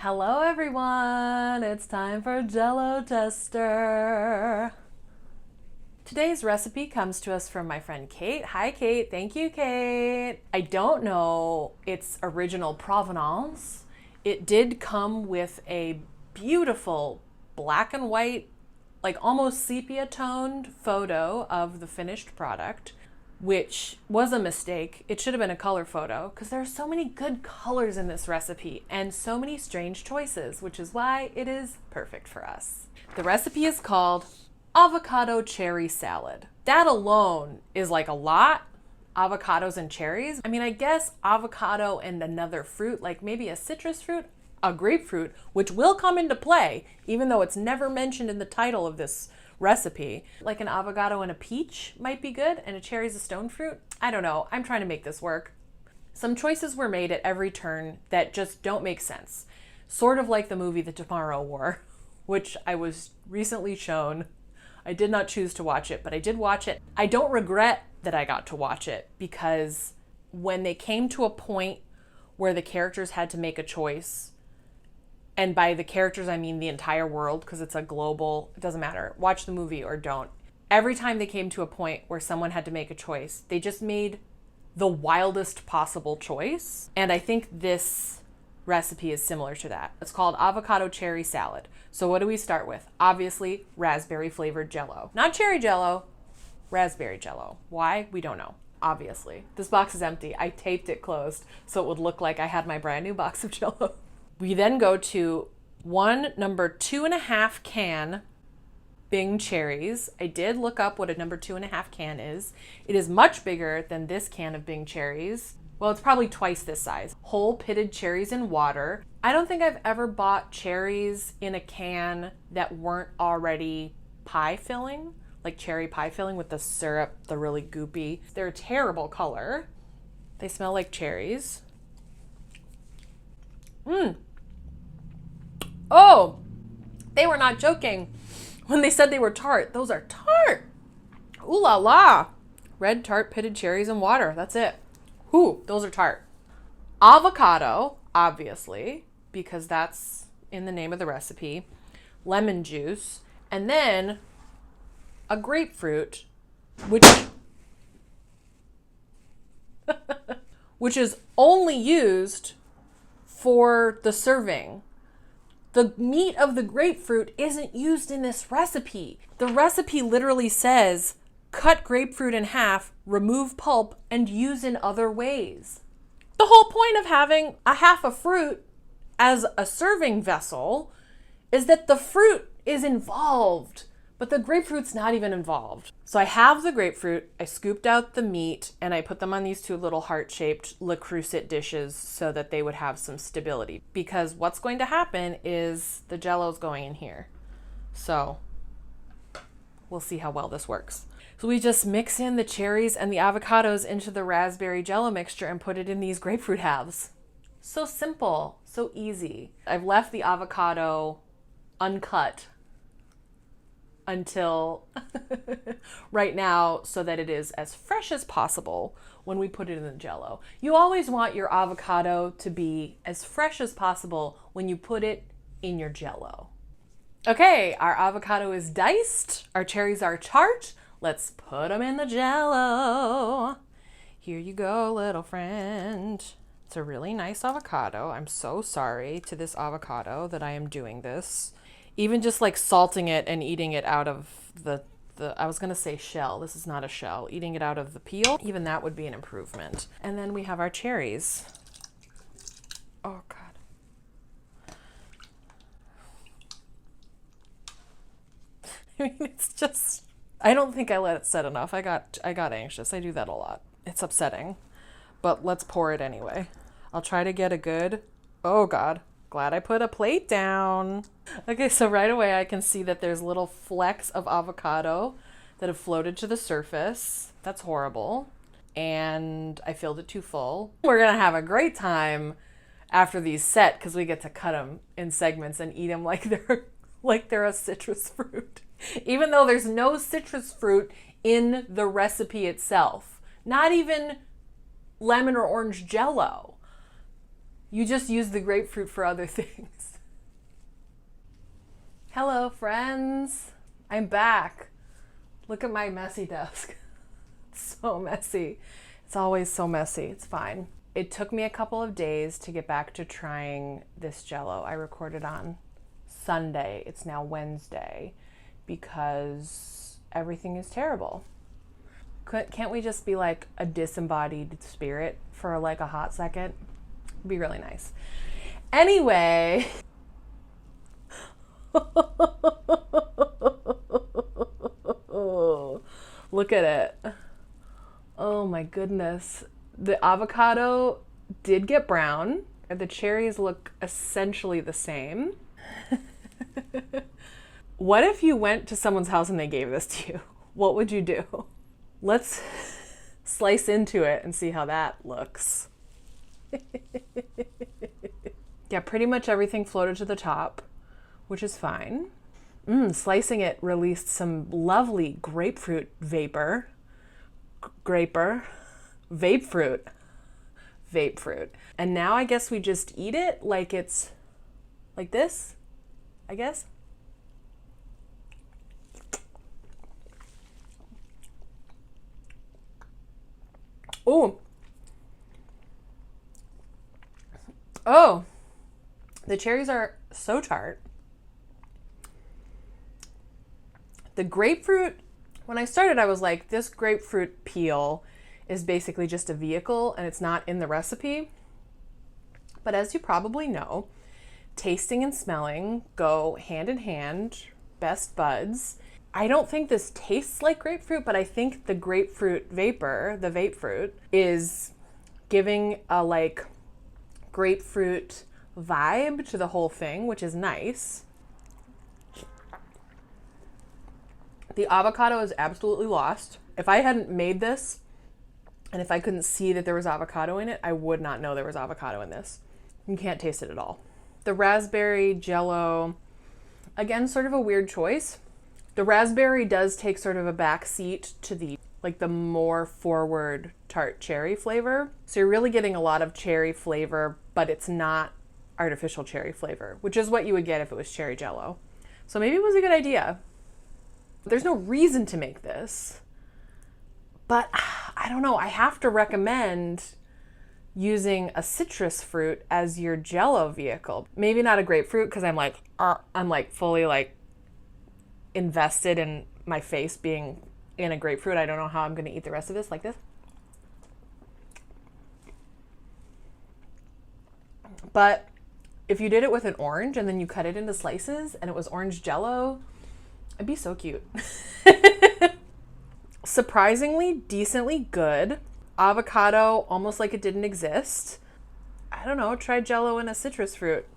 Hello everyone, it's time for Jello Tester. Today's recipe comes to us from my friend Kate. Hi Kate, thank you Kate. I don't know its original provenance. It did come with a beautiful black and white, like almost sepia toned photo of the finished product, which was a mistake. It should have been a color photo because there are so many good colors in this recipe and so many strange choices, which is why it is perfect for us. The recipe is called avocado cherry salad. That alone is like a lot. Avocados and cherries. I mean, I guess avocado and another fruit, like maybe a citrus fruit, a grapefruit, which will come into play, even though it's never mentioned in the title of this recipe. Like an avocado and a peach might be good, and a cherry's a stone fruit. I don't know. I'm trying to make this work. Some choices were made at every turn that just don't make sense. Sort of like the movie The Tomorrow War, which I was recently shown. I did not choose to watch it, but I did watch it. I don't regret that I got to watch it because when they came to a point where the characters had to make a choice, and by the characters, I mean the entire world because it's a global, it doesn't matter, watch the movie or don't. Every time they came to a point where someone had to make a choice, they just made the wildest possible choice. And I think this recipe is similar to that. It's called avocado cherry salad. So what do we start with? Obviously, raspberry flavored Jello. Not cherry Jello, raspberry Jello. Why? We don't know. Obviously. This box is empty. I taped it closed so it would look like I had my brand new box of Jello. We then go to one number 2.5 can Bing cherries. I did look up what a number 2.5 can is. It is much bigger than this can of Bing cherries. Well, it's probably twice this size. Whole pitted cherries in water. I don't think I've ever bought cherries in a can that weren't already pie filling, like cherry pie filling with the syrup, the really goopy. They're a terrible color. They smell like cherries. Oh, they were not joking when they said they were tart. Those are tart. Ooh la la. Red tart pitted cherries and water. That's it. Ooh, those are tart. Avocado, obviously, because that's in the name of the recipe. Lemon juice. And then a grapefruit, which is only used for the serving. The meat of the grapefruit isn't used in this recipe. The recipe literally says, cut grapefruit in half, remove pulp, and use in other ways. The whole point of having a half a fruit as a serving vessel is that the fruit is involved, but the grapefruit's not even involved. So I have the grapefruit, I scooped out the meat, and I put them on these two little heart-shaped Le Creuset dishes so that they would have some stability. Because what's going to happen is the Jello's going in here. So we'll see how well this works. So we just mix in the cherries and the avocados into the raspberry Jello mixture and put it in these grapefruit halves. So simple, so easy. I've left the avocado uncut until right now so that it is as fresh as possible when we put it in the Jello. You always want your avocado to be as fresh as possible when you put it in your Jello. Okay, our avocado is diced, our cherries are tart. Let's put them in the Jello. Here you go, little friend. It's a really nice avocado. I'm so sorry to this avocado that I am doing this. Even just like salting it and eating it out of the I was gonna say shell. This is not a shell. Eating it out of the peel, even that would be an improvement. And then we have our cherries. Oh God. I mean, it's just, I don't think I let it set enough. I got anxious. I do that a lot. It's upsetting. But let's pour it anyway. I'll try to get a good, oh God. Glad I put a plate down. Okay, so right away I can see that there's little flecks of avocado that have floated to the surface. That's horrible. And I filled it too full. We're gonna have a great time after these set because we get to cut them in segments and eat them like they're a citrus fruit. Even though there's no citrus fruit in the recipe itself. Not even lemon or orange Jello. You just use the grapefruit for other things. Hello, friends. I'm back. Look at my messy desk. It's so messy. It's always so messy. It's fine. It took me a couple of days to get back to trying this Jello. I recorded on Sunday. It's now Wednesday because everything is terrible. Can't we just be like a disembodied spirit for like a hot second? It'd be really nice. Anyway. Look at it. Oh my goodness. The avocado did get brown. The cherries look essentially the same. What if you went to someone's house and they gave this to you? What would you do? Let's slice into it and see how that looks. Yeah, pretty much everything floated to the top, which is fine. Slicing it released some lovely grapefruit vapor. Vape fruit. And now I guess we just eat it like it's like this, I guess. Oh, the cherries are so tart. The grapefruit, when I started, I was like, this grapefruit peel is basically just a vehicle and it's not in the recipe. But as you probably know, tasting and smelling go hand in hand, best buds. I don't think this tastes like grapefruit, but I think the grapefruit vapor, the vape fruit, is giving a like grapefruit vibe to the whole thing, which is nice. The avocado is absolutely lost. If I hadn't made this and if I couldn't see that there was avocado in it, I would not know there was avocado in this. You can't taste it at all. The raspberry Jello, again, sort of a weird choice. The raspberry does take sort of a back seat to the more forward tart cherry flavor. So you're really getting a lot of cherry flavor, but it's not artificial cherry flavor, which is what you would get if it was cherry Jello. So maybe it was a good idea. There's no reason to make this, but I don't know. I have to recommend using a citrus fruit as your Jello vehicle. Maybe not a grapefruit because I'm like fully like invested in my face being in a grapefruit. I don't know how I'm going to eat the rest of this like this. But if you did it with an orange and then you cut it into slices and it was orange Jello, it'd be so cute. Surprisingly, decently good. Avocado, almost like it didn't exist. I don't know, try Jello and a citrus fruit.